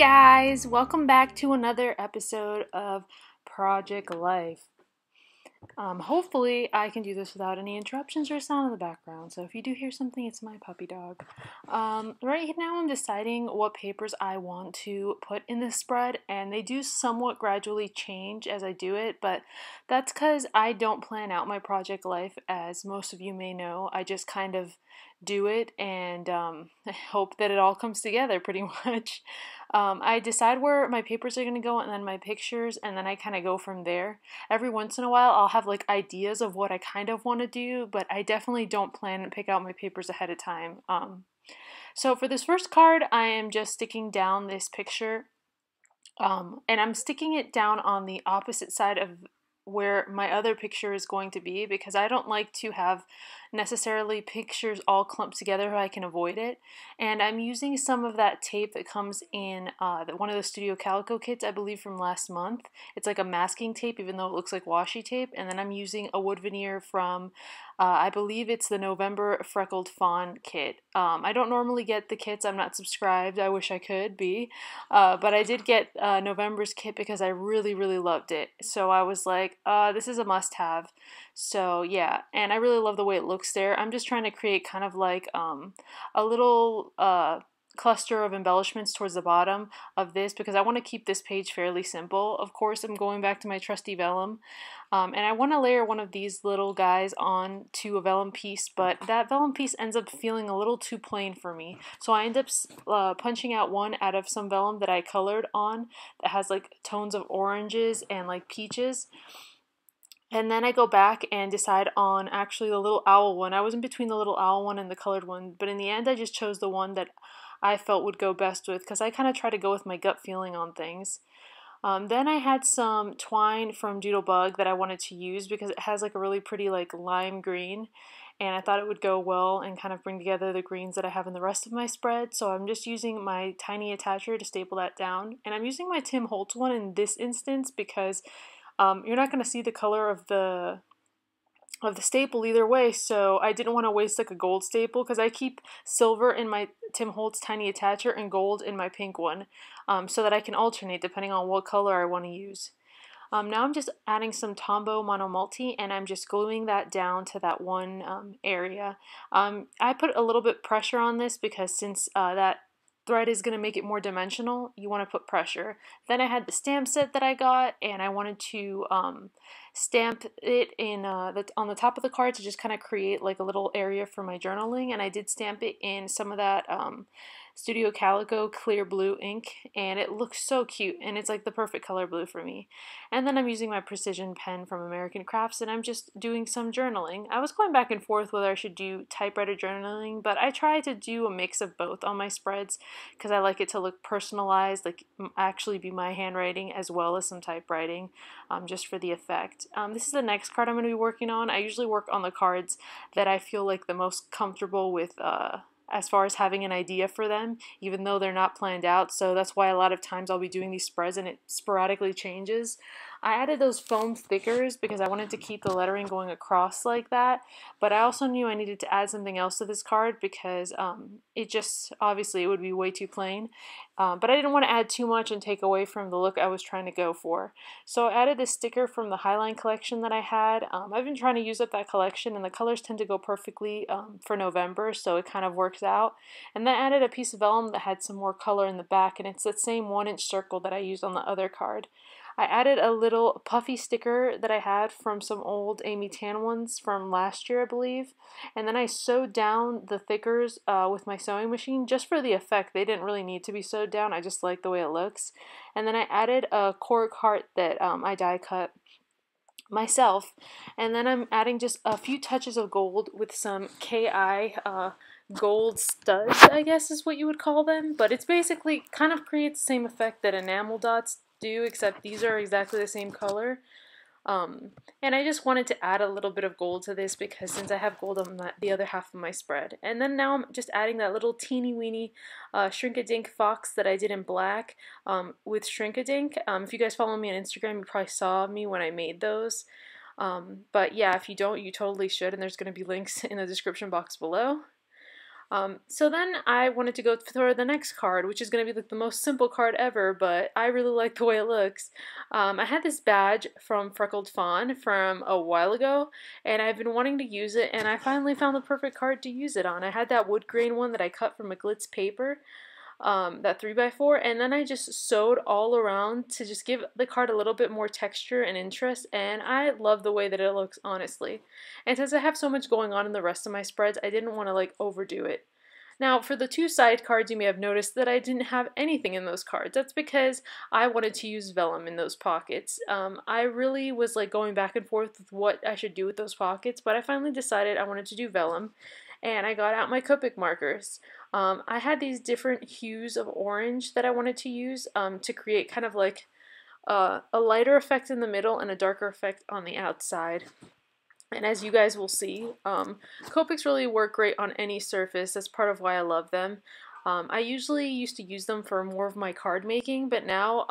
guys, welcome back to another episode of Project Life. Hopefully I can do this without any interruptions or sound in the background, so if you do hear something, it's my puppy dog. Right now I'm deciding what papers I want to put in this spread, and they do somewhat gradually change as I do it, but that's because I don't plan out my Project Life, as most of you may know. I just kind of do it and I hope that it all comes together pretty much. I decide where my papers are going to go and then my pictures, and then I kind of go from there. Every once in a while I'll have like ideas of what I kind of want to do, but I definitely don't plan and pick out my papers ahead of time. So for this first card, I am just sticking down this picture, and I'm sticking it down on the opposite side of where my other picture is going to be, because I don't like to have necessarily pictures all clumped together if I can avoid it. And I'm using some of that tape that comes in one of the Studio Calico kits, I believe from last month. It's like a masking tape, even though it looks like washi tape. And then I'm using a wood veneer from I believe it's the November Freckled Fawn kit. I don't normally get the kits. I'm not subscribed. I wish I could be. But I did get November's kit because I really, really loved it. So I was like, this is a must-have. So yeah, and I really love the way it looks there. I'm just trying to create kind of like a little cluster of embellishments towards the bottom of this, because I want to keep this page fairly simple. Of course, I'm going back to my trusty vellum, and I want to layer one of these little guys on to a vellum piece, but that vellum piece ends up feeling a little too plain for me, so I end up punching out one out of some vellum that I colored on that has like tones of oranges and like peaches. And then I go back and decide on actually the little owl one. I was in between the little owl one and the colored one, but in the end I just chose the one that I felt would go best with, because I kind of try to go with my gut feeling on things. Then I had some twine from Doodlebug that I wanted to use because it has like a really pretty like lime green, and I thought it would go well and kind of bring together the greens that I have in the rest of my spread. So I'm just using my tiny attacher to staple that down, and I'm using my Tim Holtz one in this instance because you're not going to see the color of the staple either way, so I didn't want to waste like a gold staple, because I keep silver in my Tim Holtz tiny attacher and gold in my pink one, so that I can alternate depending on what color I want to use. Now I'm just adding some Tombow Monomulti, and I'm just gluing that down to that one area. I put a little bit pressure on this because since that thread is going to make it more dimensional, you want to put pressure. Then I had the stamp set that I got, and I wanted to stamp it in on the top of the card to just kind of create like a little area for my journaling, and I did stamp it in some of that Studio Calico clear blue ink, and it looks so cute, and it's like the perfect color blue for me. And then I'm using my precision pen from American Crafts, and I'm just doing some journaling. I was going back and forth whether I should do typewriter journaling, but I try to do a mix of both on my spreads because I like it to look personalized, like actually be my handwriting as well as some typewriting, just for the effect. This is the next card I'm going to be working on. I usually work on the cards that I feel like the most comfortable with as far as having an idea for them, even though they're not planned out. So that's why a lot of times I'll be doing these spreads and it sporadically changes. I added those foam stickers because I wanted to keep the lettering going across like that, but I also knew I needed to add something else to this card because it just, obviously it would be way too plain, but I didn't want to add too much and take away from the look I was trying to go for. So I added this sticker from the Highline collection that I had. I've been trying to use up that collection, and the colors tend to go perfectly for November, so it kind of works out. And then I added a piece of vellum that had some more color in the back, and it's that same 1-inch circle that I used on the other card. I added a little puffy sticker that I had from some old Amy Tan ones from last year, I believe, and then I sewed down the thickers with my sewing machine just for the effect. They didn't really need to be sewed down, I just like the way it looks. And then I added a cork heart that I die cut myself, and then I'm adding just a few touches of gold with some KI gold studs, I guess is what you would call them, but it's basically kind of creates the same effect that enamel dots do, except these are exactly the same color. And I just wanted to add a little bit of gold to this because since I have gold on the other half of my spread. And then now I'm just adding that little teeny weeny Shrink-a-Dink fox that I did in black with Shrink-a-Dink. If you guys follow me on Instagram, you probably saw me when I made those. But yeah, if you don't, you totally should, and there's going to be links in the description box below. So then I wanted to go for the next card, which is going to be like the most simple card ever, but I really like the way it looks. I had this badge from Freckled Fawn from a while ago, and I've been wanting to use it, and I finally found the perfect card to use it on. I had that wood grain one that I cut from a Glitz paper, that 3x4, and then I just sewed all around to just give the card a little bit more texture and interest, and I love the way that it looks, honestly. And since I have so much going on in the rest of my spreads, I didn't want to like overdo it. Now, for the two side cards, you may have noticed that I didn't have anything in those cards. That's because I wanted to use vellum in those pockets. I really was like going back and forth with what I should do with those pockets, but I finally decided I wanted to do vellum, and I got out my Copic markers. I had these different hues of orange that I wanted to use to create kind of like a lighter effect in the middle and a darker effect on the outside. And as you guys will see, Copics really work great on any surface. That's part of why I love them. I usually used to use them for more of my card making, but now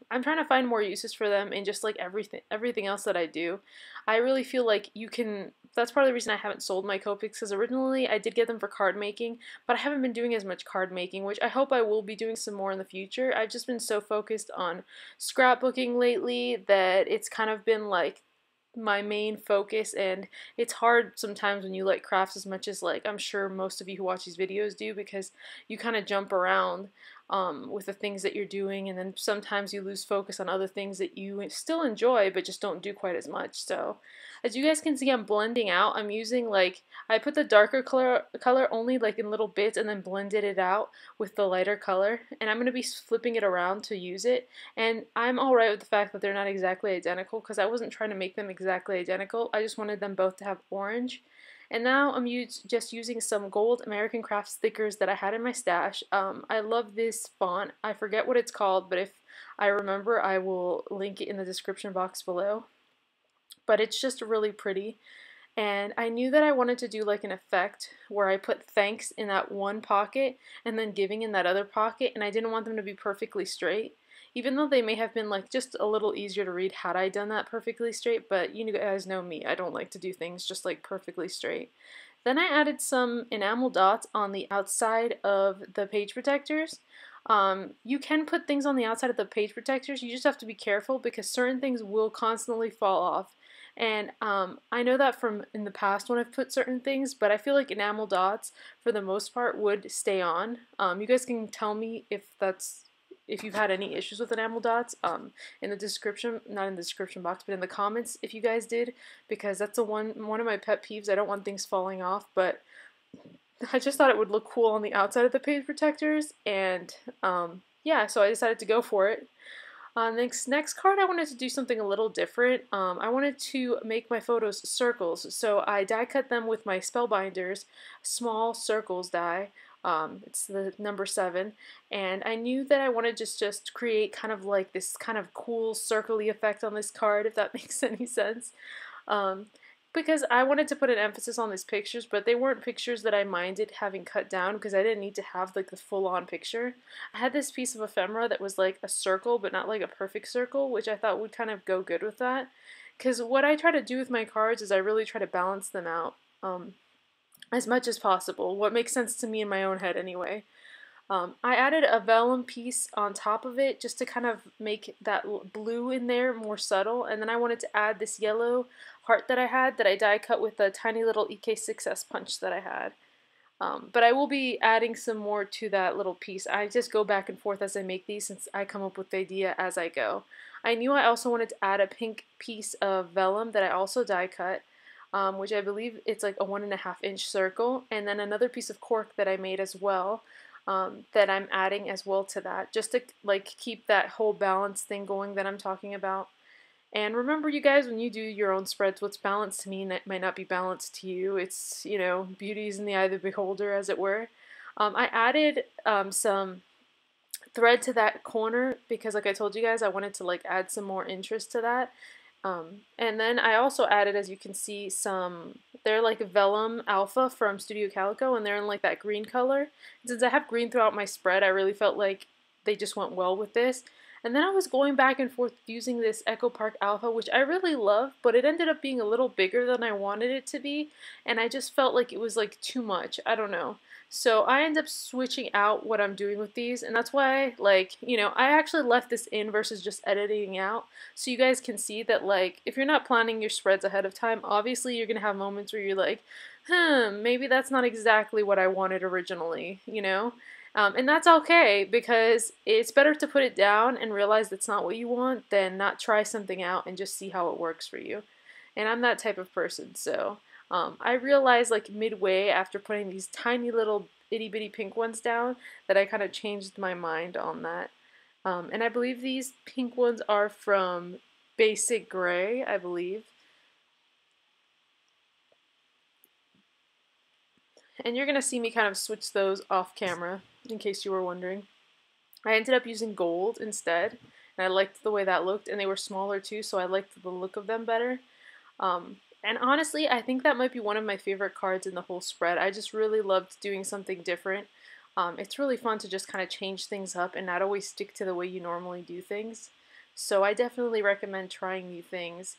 I'm trying to find more uses for them in just like everything else that I do. I really feel like you can. That's part of the reason I haven't sold my Copics, because originally I did get them for card making, but I haven't been doing as much card making, which I hope I will be doing some more in the future. I've just been so focused on scrapbooking lately that it's kind of been like my main focus, and it's hard sometimes when you like crafts as much as like I'm sure most of you who watch these videos do, because you kind of jump around with the things that you're doing, and then sometimes you lose focus on other things that you still enjoy but just don't do quite as much. So as you guys can see, I'm blending out. I'm using like, I put the darker color only like in little bits and then blended it out with the lighter color, and I'm going to be flipping it around to use it. And I'm alright with the fact that they're not exactly identical, because I wasn't trying to make them exactly identical. I just wanted them both to have orange. And now I'm just using some gold American Craft stickers that I had in my stash. I love this font. I forget what it's called, but if I remember, I will link it in the description box below. But it's just really pretty. And I knew that I wanted to do like an effect where I put thanks in that one pocket and then giving in that other pocket, and I didn't want them to be perfectly straight. Even though they may have been like just a little easier to read had I done that perfectly straight, but you guys know me, I don't like to do things just like perfectly straight. Then I added some enamel dots on the outside of the page protectors. You can put things on the outside of the page protectors, you just have to be careful because certain things will constantly fall off. And I know that from in the past when I've put certain things, but I feel like enamel dots, for the most part, would stay on. You guys can tell me if you've had any issues with enamel dots in the description, not in the description box, but in the comments if you guys did, because that's one of my pet peeves. I don't want things falling off, but I just thought it would look cool on the outside of the page protectors, and yeah, so I decided to go for it. Next card, I wanted to do something a little different. I wanted to make my photos circles, so I die cut them with my Spellbinders small circles die. It's the number 7, and I knew that I wanted to just create kind of like this kind of cool circly effect on this card, if that makes any sense. Because I wanted to put an emphasis on these pictures, but they weren't pictures that I minded having cut down because I didn't need to have like the full-on picture. I had this piece of ephemera that was like a circle, but not like a perfect circle, which I thought would kind of go good with that. Because what I try to do with my cards is I really try to balance them out as much as possible. What makes sense to me in my own head anyway. I added a vellum piece on top of it just to kind of make that blue in there more subtle, and then I wanted to add this yellow heart that I had that I die cut with a tiny little EK6S punch that I had. But I will be adding some more to that little piece. I just go back and forth as I make these since I come up with the idea as I go. I knew I also wanted to add a pink piece of vellum that I also die cut, which I believe it's like a 1.5-inch circle, and then another piece of cork that I made as well. That I'm adding as well to that, just to like keep that whole balance thing going that I'm talking about. And remember, you guys, when you do your own spreads, what's balanced to me might not be balanced to you. It's, you know, beauty's in the eye of the beholder, as it were. I added some thread to that corner because, like I told you guys, I wanted to like add some more interest to that. And then I also added, as you can see, they're like vellum alpha from Studio Calico, and they're in like that green color. And since I have green throughout my spread, I really felt like they just went well with this. And then I was going back and forth using this Echo Park Alpha, which I really love, but it ended up being a little bigger than I wanted it to be, and I just felt like it was like too much. I don't know. So I end up switching out what I'm doing with these, and that's why, like, I actually left this in versus just editing out, so you guys can see that, like, if you're not planning your spreads ahead of time, obviously you're gonna have moments where you're like, maybe that's not exactly what I wanted originally, and that's okay, because it's better to put it down and realize that's not what you want than not try something out and just see how it works for you. And I'm that type of person, so I realized like midway after putting these tiny little itty bitty pink ones down that I kind of changed my mind on that. And I believe these pink ones are from Basic Gray, I believe. And you're going to see me kind of switch those off camera, in case you were wondering. I ended up using gold instead, and I liked the way that looked, and they were smaller too, so I liked the look of them better. And honestly, I think that might be one of my favorite cards in the whole spread. I just really loved doing something different. It's really fun to just kind of change things up and not always stick to the way you normally do things. So I definitely recommend trying new things.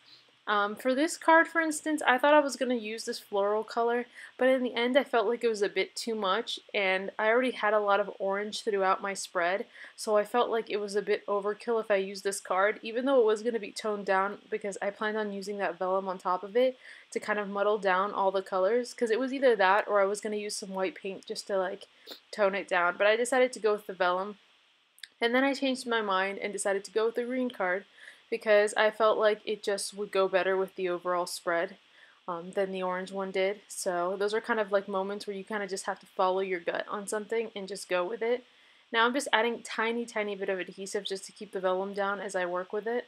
For this card, for instance, I thought I was going to use this floral color, but in the end I felt like it was a bit too much, and I already had a lot of orange throughout my spread, so I felt like it was a bit overkill if I used this card, even though it was going to be toned down because I planned on using that vellum on top of it to kind of muddle down all the colors, because it was either that or I was going to use some white paint just to like tone it down, but I decided to go with the vellum. And then I changed my mind and decided to go with the green card because I felt like it just would go better with the overall spread than the orange one did. So those are kind of like moments where you kind of just have to follow your gut on something and just go with it. Now I'm just adding tiny bit of adhesive just to keep the vellum down as I work with it.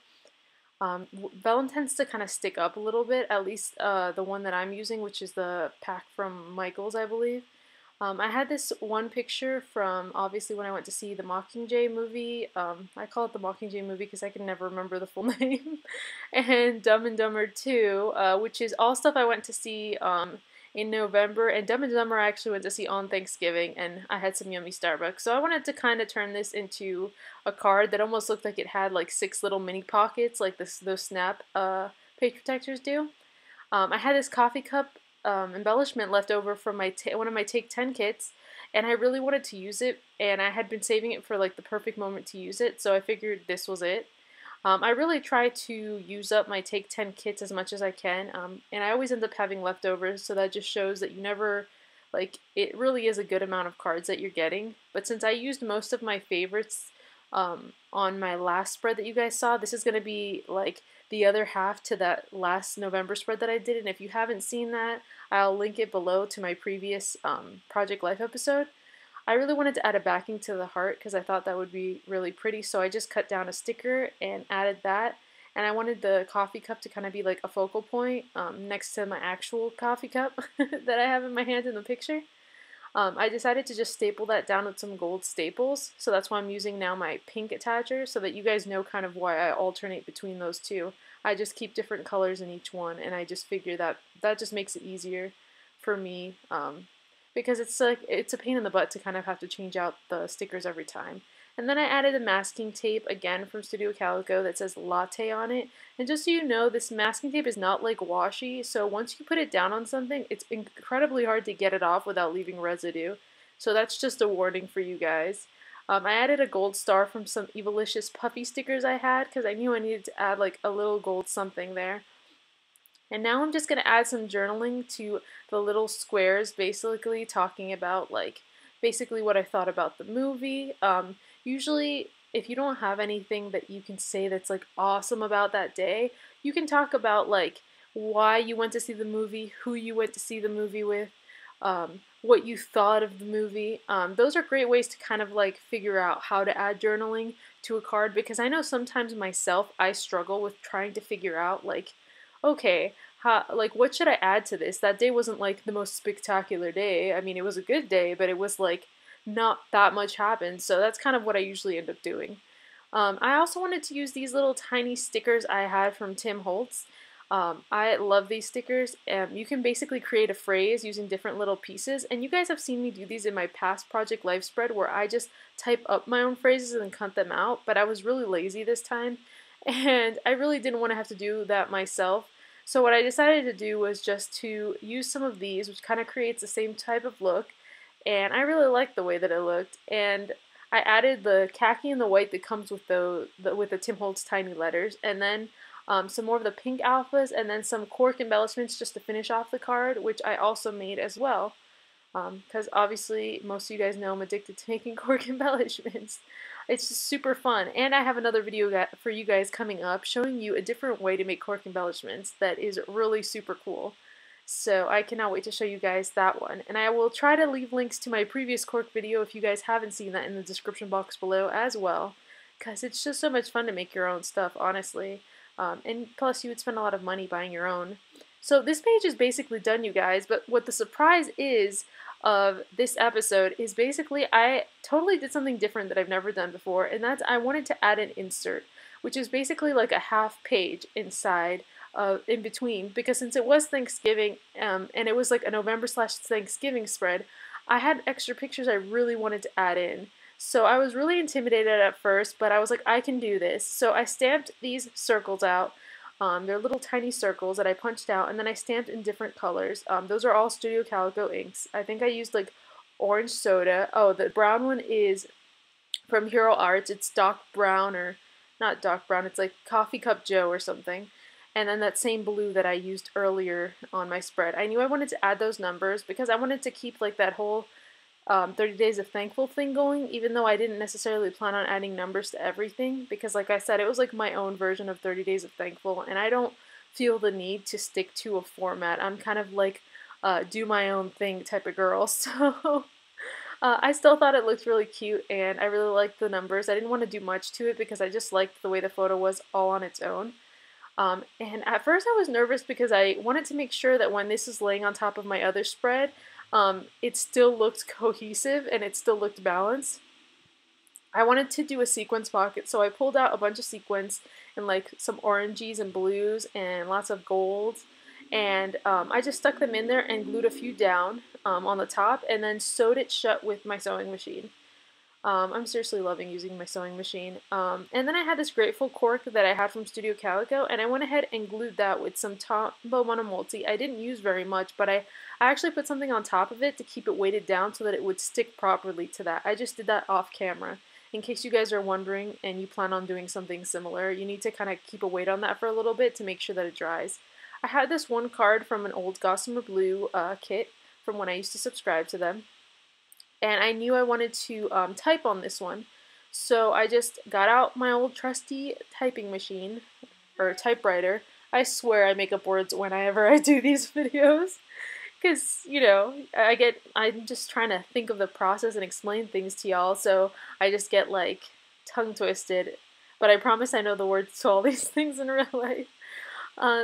Vellum tends to kind of stick up a little bit, at least the one that I'm using, which is the pack from Michaels, I believe. I had this one picture from, obviously, when I went to see the Mockingjay movie. I call it the Mockingjay movie because I can never remember the full name. And Dumb and Dumber 2, which is all stuff I went to see in November. And Dumb and Dumber I actually went to see on Thanksgiving, and I had some yummy Starbucks. So I wanted to kind of turn this into a card that almost looked like it had like 6 little mini pockets, like those Snap page protectors do. I had this coffee cup embellishment left over from one of my Take 10 kits, and I really wanted to use it, and I had been saving it for like the perfect moment to use it, so I figured this was it. I really try to use up my Take 10 kits as much as I can, and I always end up having leftovers, so that just shows that you never, like, it really is a good amount of cards that you're getting. But since I used most of my favorites on my last spread that you guys saw, this is going to be like the other half to that last November spread that I did, and if you haven't seen that, I'll link it below to my previous Project Life episode. I really wanted to add a backing to the heart because I thought that would be really pretty, so I just cut down a sticker and added that, and I wanted the coffee cup to kind of be like a focal point next to my actual coffee cup that I have in my hand in the picture. I decided to just staple that down with some gold staples, so that's why I'm using now my pink attacher, so that you guys know kind of why I alternate between those two. I just keep different colors in each one, and I just figure that that just makes it easier for me, because it's a pain in the butt to kind of have to change out the stickers every time. And then I added a masking tape, again from Studio Calico, that says Latte on it. And just so you know, this masking tape is not like washi, so once you put it down on something, it's incredibly hard to get it off without leaving residue. So that's just a warning for you guys. I added a gold star from some Evilicious puffy stickers I had, because I knew I needed to add like a little gold something there. And now I'm just going to add some journaling to the little squares, basically talking about like basically what I thought about the movie. Usually, if you don't have anything that you can say that's like awesome about that day, you can talk about like why you went to see the movie, who you went to see the movie with, what you thought of the movie. Those are great ways to kind of like figure out how to add journaling to a card, because I know sometimes myself I struggle with trying to figure out like, okay, like what should I add to this? That day wasn't like the most spectacular day. I mean, it was a good day, but it was like not that much happened. So that's kind of what I usually end up doing. I also wanted to use these little tiny stickers I had from Tim Holtz. I love these stickers. You can basically create a phrase using different little pieces, and you guys have seen me do these in my past Project Life spread where I just type up my own phrases and then cut them out, but I was really lazy this time, and I really didn't want to have to do that myself. So what I decided to do was just to use some of these, which kind of creates the same type of look, and I really liked the way that it looked, and I added the khaki and the white that comes with the Tim Holtz tiny letters, and then some more of the pink alphas, and then some cork embellishments just to finish off the card, which I also made as well. Because obviously most of you guys know I'm addicted to making cork embellishments. It's just super fun, and I have another video for you guys coming up showing you a different way to make cork embellishments that is really super cool. So I cannot wait to show you guys that one. And I will try to leave links to my previous cork video if you guys haven't seen that in the description box below as well, because it's just so much fun to make your own stuff, honestly. And plus you would spend a lot of money buying your own. So this page is basically done, you guys, but what the surprise is of this episode is basically I totally did something different that I've never done before, and that's I wanted to add an insert, which is basically like a half page inside in between, because since it was Thanksgiving and it was like a November/Thanksgiving spread, I had extra pictures I really wanted to add in. So I was really intimidated at first, but I was like, I can do this. So I stamped these circles out. They're little tiny circles that I punched out, and then I stamped in different colors. Those are all Studio Calico inks. I think I used like orange soda. Oh, the brown one is from Hero Arts. It's Doc Brown, or not Doc Brown, it's like Coffee Cup Joe or something. And then that same blue that I used earlier on my spread. I knew I wanted to add those numbers because I wanted to keep like that whole 30 Days of Thankful thing going, even though I didn't necessarily plan on adding numbers to everything, because like I said, it was like my own version of 30 Days of Thankful, and I don't feel the need to stick to a format. I'm kind of like do my own thing type of girl, so I still thought it looked really cute, and I really liked the numbers. I didn't want to do much to it because I just liked the way the photo was all on its own. And at first I was nervous because I wanted to make sure that when this is laying on top of my other spread, it still looked cohesive and it still looked balanced. I wanted to do a sequins pocket, so I pulled out a bunch of sequins and like some oranges and blues and lots of golds, and I just stuck them in there and glued a few down on the top and then sewed it shut with my sewing machine. I'm seriously loving using my sewing machine. And then I had this Grateful cork that I had from Studio Calico, and I went ahead and glued that with some Tombow Monomulti. I didn't use very much, but I actually put something on top of it to keep it weighted down so that it would stick properly to that. I just did that off camera. In case you guys are wondering and you plan on doing something similar, you need to kind of keep a weight on that for a little bit to make sure that it dries. I had this one card from an old Gossamer Blue kit from when I used to subscribe to them, and I knew I wanted to type on this one, so I just got out my old trusty typing machine, or typewriter. I swear I make up words whenever I do these videos, because, you know, I'm just trying to think of the process and explain things to y'all, so I just get, like, tongue-twisted, but I promise I know the words to all these things in real life.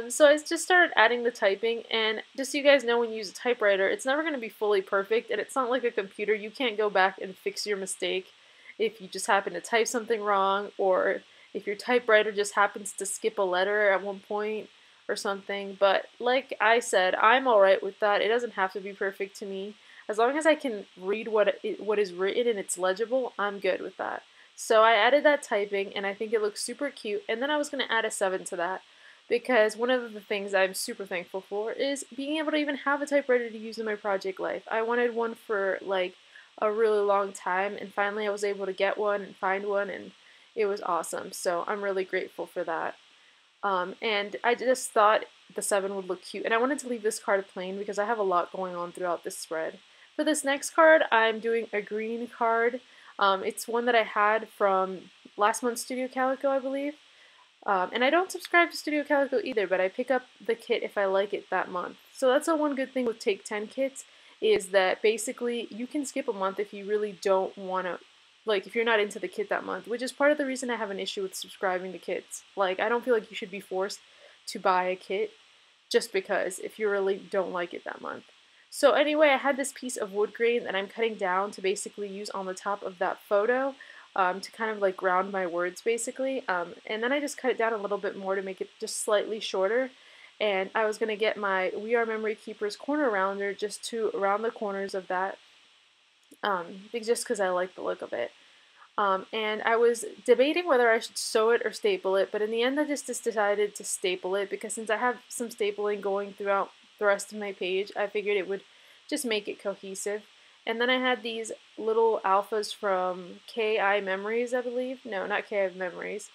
So I just started adding the typing, and just so you guys know, when you use a typewriter, it's never going to be fully perfect, and it's not like a computer. You can't go back and fix your mistake if you just happen to type something wrong, or if your typewriter just happens to skip a letter at one point or something. But like I said, I'm alright with that. It doesn't have to be perfect to me. As long as I can read what is written and it's legible, I'm good with that. So I added that typing, and I think it looks super cute, and then I was going to add a 7 to that, because one of the things I'm super thankful for is being able to even have a typewriter to use in my project life. I wanted one for like a really long time, and finally I was able to get one and find one, and it was awesome. So I'm really grateful for that. And I just thought the 7 would look cute, and I wanted to leave this card plain because I have a lot going on throughout this spread. For this next card, I'm doing a green card. It's one that I had from last month's Studio Calico, I believe. And I don't subscribe to Studio Calico either, but I pick up the kit if I like it that month. So that's the one good thing with Take 10 kits, is that basically you can skip a month if you really don't want to, like if you're not into the kit that month, which is part of the reason I have an issue with subscribing to kits. Like, I don't feel like you should be forced to buy a kit just because if you really don't like it that month. So anyway, I had this piece of wood grain that I'm cutting down to basically use on the top of that photo. To kind of like ground my words basically, and then I just cut it down a little bit more to make it just slightly shorter, and I was going to get my We Are Memory Keepers corner rounder just to round the corners of that, just because I like the look of it. And I was debating whether I should sew it or staple it, but in the end I just decided to staple it, because since I have some stapling going throughout the rest of my page, I figured it would just make it cohesive. And then I had these little alphas from KI Memories, I believe. No, not KI Memories.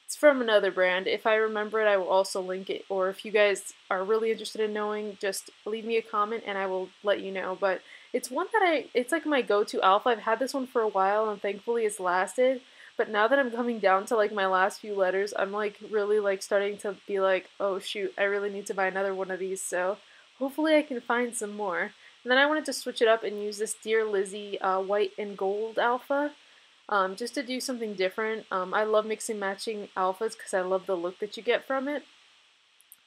It's from another brand. If I remember it, I will also link it. Or if you guys are really interested in knowing, just leave me a comment and I will let you know. But it's one that it's like my go-to alpha. I've had this one for a while and thankfully it's lasted. But now that I'm coming down to like my last few letters, I'm like really like starting to be like, oh shoot, I really need to buy another one of these. So hopefully I can find some more. And then I wanted to switch it up and use this Dear Lizzie white and gold alpha. Just to do something different. I love mixing matching alphas because I love the look that you get from it.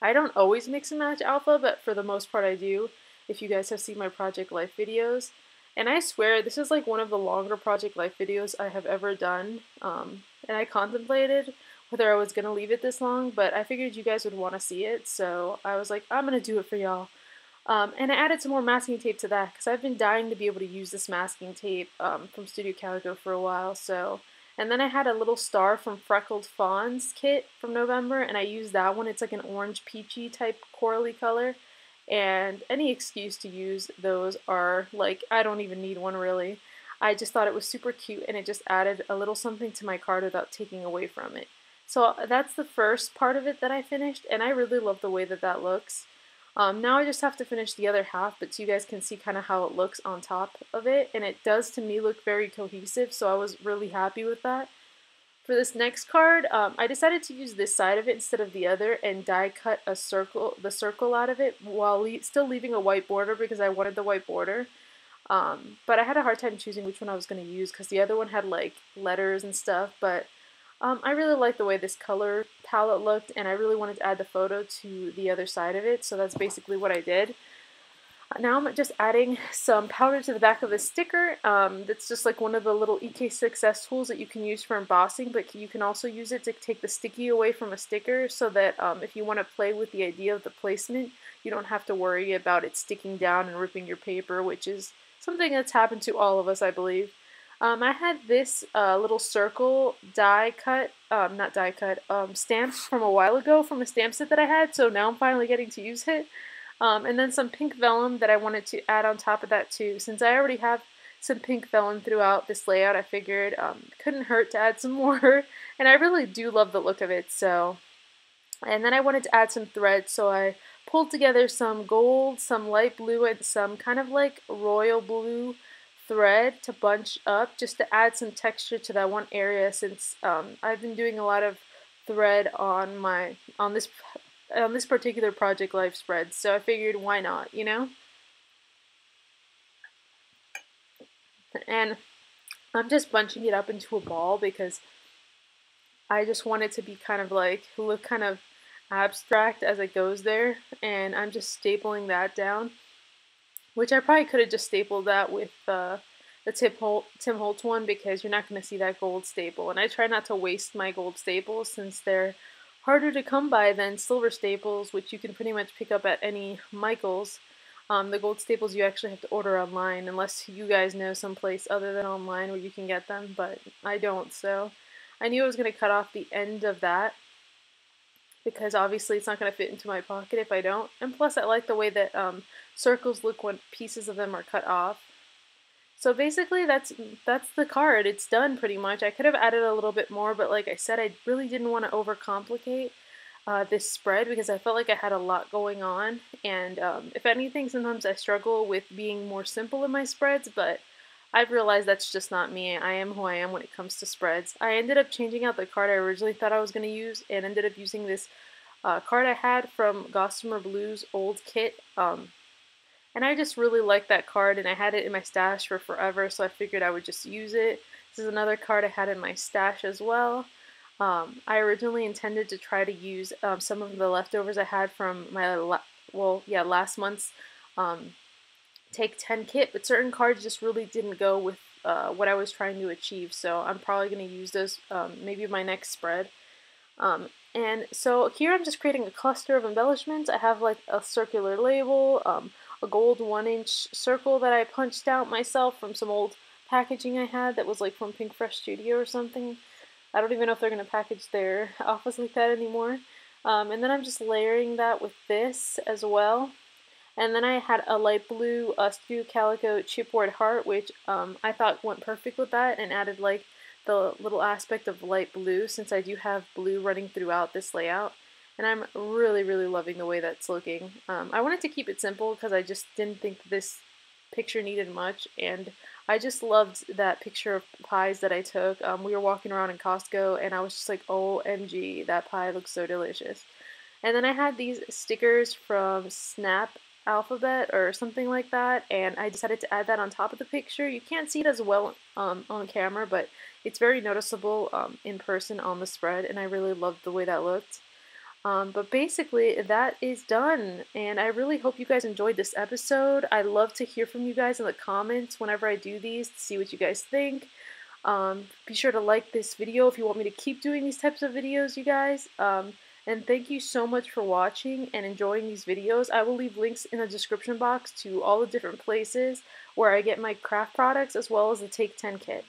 I don't always mix and match alpha, but for the most part I do, if you guys have seen my Project Life videos. And I swear, this is like one of the longer Project Life videos I have ever done. And I contemplated whether I was going to leave it this long, but I figured you guys would want to see it, so I was like, I'm going to do it for y'all. And I added some more masking tape to that because I've been dying to be able to use this masking tape from Studio Calico for a while. So, and then I had a little star from Freckled Fawns kit from November, and I used that one. It's like an orange peachy type corally color, and any excuse to use those are like, I don't even need one really. I just thought it was super cute, and it just added a little something to my card without taking away from it. So that's the first part of it that I finished, and I really love the way that that looks. Now I just have to finish the other half, but so you guys can see kind of how it looks on top of it, and it does to me look very cohesive, so I was really happy with that. For this next card, I decided to use this side of it instead of the other and die cut the circle out of it while still leaving a white border because I wanted the white border. But I had a hard time choosing which one I was going to use because the other one had like letters and stuff, but I really like the way this color palette looked, and I really wanted to add the photo to the other side of it, so that's basically what I did. Now I'm just adding some powder to the back of the sticker. That's just like one of the little EK Success tools that you can use for embossing, but you can also use it to take the sticky away from a sticker so that if you want to play with the idea of the placement, you don't have to worry about it sticking down and ripping your paper, which is something that's happened to all of us, I believe. I had this little circle die cut, not die cut, stamps from a while ago from a stamp set that I had, so now I'm finally getting to use it. And then some pink vellum that I wanted to add on top of that too. Since I already have some pink vellum throughout this layout, I figured it couldn't hurt to add some more. And I really do love the look of it, so. And then I wanted to add some thread, so I pulled together some gold, some light blue, and some kind of like royal blue thread to bunch up just to add some texture to that one area, since I've been doing a lot of thread on this particular Project Life spread, so I figured why not, you know? And I'm just bunching it up into a ball because I just want it to be kind of like look kind of abstract as it goes there, and I'm just stapling that down. Which I probably could have just stapled that with the Tim Holtz one, because you're not going to see that gold staple. And I try not to waste my gold staples since they're harder to come by than silver staples, which you can pretty much pick up at any Michaels. The gold staples you actually have to order online, unless you guys know someplace other than online where you can get them, but I don't. So I knew I was going to cut off the end of that, because obviously it's not going to fit into my pocket if I don't. And plus I like the way that circles look when pieces of them are cut off. So basically that's the card. It's done pretty much. I could have added a little bit more, but like I said, I really didn't want to overcomplicate this spread because I felt like I had a lot going on. And if anything, sometimes I struggle with being more simple in my spreads, but I've realized that's just not me. I am who I am when it comes to spreads. I ended up changing out the card I originally thought I was going to use and ended up using this card I had from Gossamer Blue's old kit. And I just really liked that card, and I had it in my stash for forever, so I figured I would just use it. This is another card I had in my stash as well. I originally intended to try to use some of the leftovers I had from my, last month's Take 10 kit, but certain cards just really didn't go with what I was trying to achieve, so I'm probably going to use those maybe my next spread. And so here I'm just creating a cluster of embellishments. I have like a circular label, a gold 1-inch circle that I punched out myself from some old packaging I had that was like from Pink Fresh Studio or something. I don't even know if they're going to package their office like that anymore. And then I'm just layering that with this as well. And then I had a light blue Studio Calico chipboard heart, which I thought went perfect with that and added like the little aspect of light blue since I do have blue running throughout this layout. And I'm really, really loving the way that's looking. I wanted to keep it simple because I just didn't think this picture needed much, and I just loved that picture of pies that I took. We were walking around in Costco, and I was just like, OMG, that pie looks so delicious. And then I had these stickers from Snap Alphabet or something like that, and I decided to add that on top of the picture. You can't see it as well on camera, but it's very noticeable in person on the spread, and I really loved the way that looked. But basically, that is done, and I really hope you guys enjoyed this episode. I love to hear from you guys in the comments whenever I do these to see what you guys think. Be sure to like this video if you want me to keep doing these types of videos, you guys. And thank you so much for watching and enjoying these videos. I will leave links in the description box to all the different places where I get my craft products as well as the Take 10 kit.